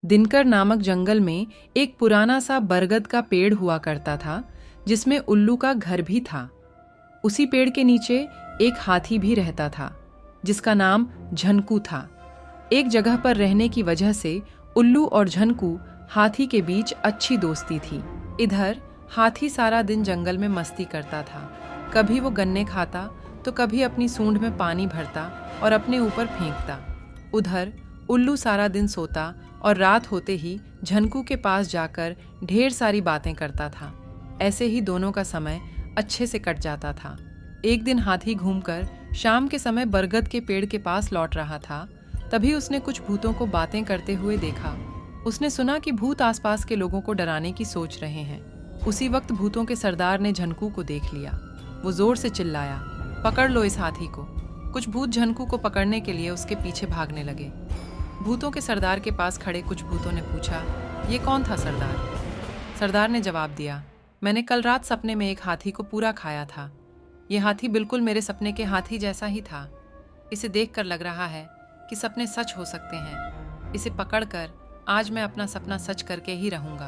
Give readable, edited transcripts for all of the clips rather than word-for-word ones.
दिनकर नामक जंगल में एक पुराना सा बरगद का पेड़ हुआ करता था, जिसमें उल्लू का घर भी था। उसी पेड़ के नीचे एक हाथी भी रहता था, जिसका नाम झनकू था। एक जगह पर रहने की वजह से उल्लू और झनकू हाथी के बीच अच्छी दोस्ती थी। इधर हाथी सारा दिन जंगल में मस्ती करता था। कभी वो गन्ने खाता तो कभी अपनी सूंड में पानी भरता और अपने ऊपर फेंकता। उधर उल्लू सारा दिन सोता और रात होते ही झनकू के पास जाकर ढेर सारी बातें करता था। ऐसे ही दोनों का समय अच्छे से कट जाता था। एक दिन हाथी घूमकर शाम के समय बरगद के पेड़ के पास लौट रहा था। तभी उसने कुछ भूतों को बातें करते हुए देखा। उसने सुना कि भूत आसपास के लोगों को डराने की सोच रहे हैं। उसी वक्त भूतों के सरदार ने झनकू को देख लिया। वो जोर से चिल्लाया, पकड़ लो इस हाथी को। कुछ भूत झनकू को पकड़ने के लिए उसके पीछे भागने लगे। भूतों के सरदार के पास खड़े कुछ भूतों ने पूछा, ये कौन था सरदार? सरदार ने जवाब दिया, मैंने कल रात सपने में एक हाथी को पूरा खाया था। ये हाथी बिल्कुल मेरे सपने के हाथी जैसा ही था। इसे देखकर लग रहा है कि सपने सच हो सकते हैं। इसे पकड़कर आज मैं अपना सपना सच करके ही रहूंगा।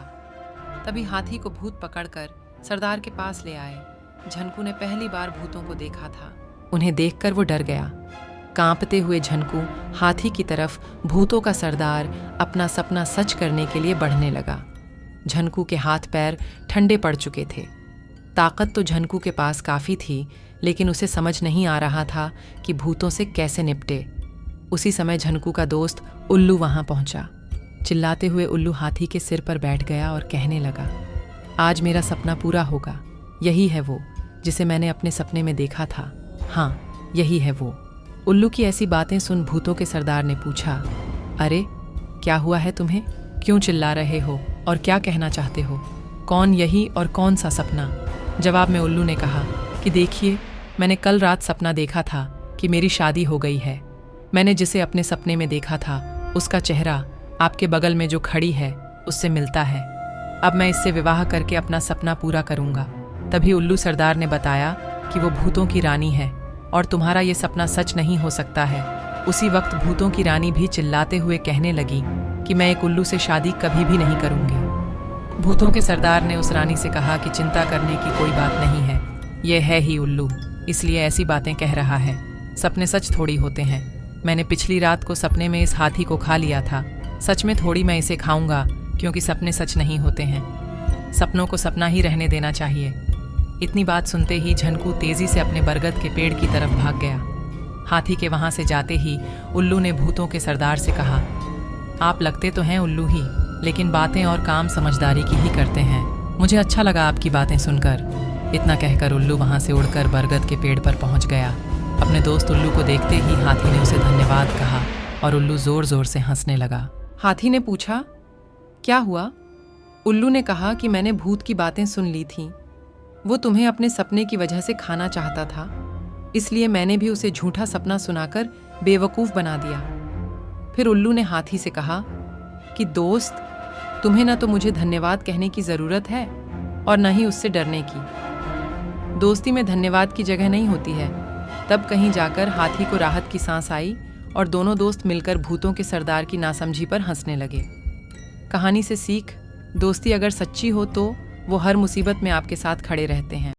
तभी हाथी को भूत पकड़कर सरदार के पास ले आए। झनकू ने पहली बार भूतों को देखा था। उन्हें देखकर वो डर गया। कांपते हुए झनकू हाथी की तरफ भूतों का सरदार अपना सपना सच करने के लिए बढ़ने लगा। झनकू के हाथ पैर ठंडे पड़ चुके थे। ताकत तो झनकू के पास काफ़ी थी, लेकिन उसे समझ नहीं आ रहा था कि भूतों से कैसे निपटे। उसी समय झनकू का दोस्त उल्लू वहाँ पहुँचा। चिल्लाते हुए उल्लू हाथी के सिर पर बैठ गया और कहने लगा, आज मेरा सपना पूरा होगा। यही है वो जिसे मैंने अपने सपने में देखा था। हाँ, यही है वो। उल्लू की ऐसी बातें सुन भूतों के सरदार ने पूछा, अरे क्या हुआ है तुम्हें? क्यों चिल्ला रहे हो और क्या कहना चाहते हो? कौन यही और कौन सा सपना? जवाब में उल्लू ने कहा कि देखिए, मैंने कल रात सपना देखा था कि मेरी शादी हो गई है। मैंने जिसे अपने सपने में देखा था उसका चेहरा आपके बगल में जो खड़ी है उससे मिलता है। अब मैं इससे विवाह करके अपना सपना पूरा करूंगा। तभी उल्लू सरदार ने बताया कि वो भूतों की रानी है और तुम्हारा ये सपना सच नहीं हो सकता है। उसी वक्त भूतों की रानी भी चिल्लाते हुए कहने लगी कि मैं एक उल्लू से शादी कभी भी नहीं करूंगी। भूतों के सरदार ने उस रानी से कहा कि चिंता करने की कोई बात नहीं है, ये है ही उल्लू, इसलिए ऐसी बातें कह रहा है। सपने सच थोड़ी होते हैं। मैंने पिछली रात को सपने में इस हाथी को खा लिया था। सच में थोड़ी मैं इसे खाऊंगा, क्योंकि सपने सच नहीं होते हैं। सपनों को सपना ही रहने देना चाहिए। इतनी बात सुनते ही झनकू तेजी से अपने बरगद के पेड़ की तरफ भाग गया। हाथी के वहां से जाते ही उल्लू ने भूतों के सरदार से कहा, आप लगते तो हैं उल्लू ही, लेकिन बातें और काम समझदारी की ही करते हैं। मुझे अच्छा लगा आपकी बातें सुनकर। इतना कहकर उल्लू वहां से उड़कर बरगद के पेड़ पर पहुंच गया। अपने दोस्त उल्लू को देखते ही हाथी ने उसे धन्यवाद कहा और उल्लू जोर जोर से हंसने लगा। हाथी ने पूछा, क्या हुआ? उल्लू ने कहा कि मैंने भूत की बातें सुन ली थीं। वो तुम्हें अपने सपने की वजह से खाना चाहता था, इसलिए मैंने भी उसे झूठा सपना सुनाकर बेवकूफ़ बना दिया। फिर उल्लू ने हाथी से कहा कि दोस्त, तुम्हें न तो मुझे धन्यवाद कहने की ज़रूरत है और न ही उससे डरने की। दोस्ती में धन्यवाद की जगह नहीं होती है। तब कहीं जाकर हाथी को राहत की सांस आई और दोनों दोस्त मिलकर भूतों के सरदार की नासमझी पर हंसने लगे। कहानी से सीख, दोस्ती अगर सच्ची हो तो वो हर मुसीबत में आपके साथ खड़े रहते हैं।